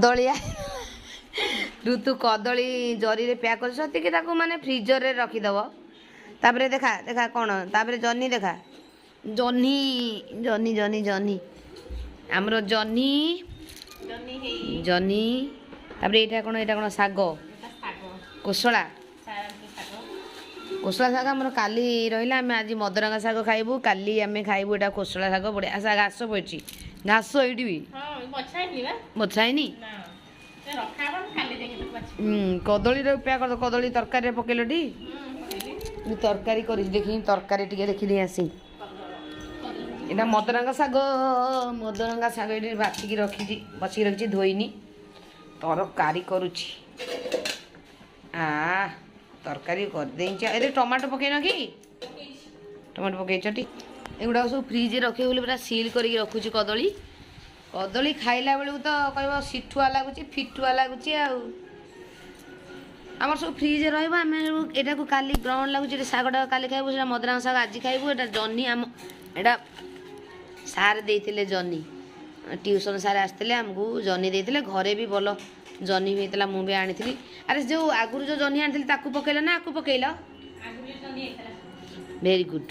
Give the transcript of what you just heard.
कदलिया ऋतु कदली जरी रे पैक कर सती कि ताको माने फ्रीजर रे रखी दबो तापरे देखा देखा कोन तापरे जन्नी देखा जन्नी जन्नी जन्नी जन्नी हमरो जन्नी जन्नी हेई जन्नी तापरे एटा कोन साग कोसला कोसला शाग आम काली रहा आम आज मदरंगा शाग खाइबू काली आम खाइबू एटा कोसला शाग बढ़िया सा घास पड़ी घास ये भी बछाईनी कदली रुपया कर कदली तरकारी पकेल टी तरकारी कर देखी तरकारी टे देखी आसी यहाँ मदरंगा शाग ये बाछिकी रखी बसिकी रखी धोईनी तरकारी करुची तरकारी कर दे टमाटो पकईन कि टमाटो पकईच एगुड़ा सब फ्रिज रखे बोले पूरा सील करके रखुची कदली कदली खाइला बेलू तो कह सिठुआ लगुच फिटुआ लगुच आम सब फ्रिज रही यहाँ को काली ग्रहण लगुच शागटा काली खाइबू से मदरंगा शाग आज खाइबू एटा जन्नी आम एटा सार देते जन्नी ट्यूशन सार आसते आमको जन्नी देते घरे भी भल जन्नी होता मुझे आनी अरे जो आगुरी जो जन्नी आनी ताकू पकईल ना आकू पकईल वेरी गुड।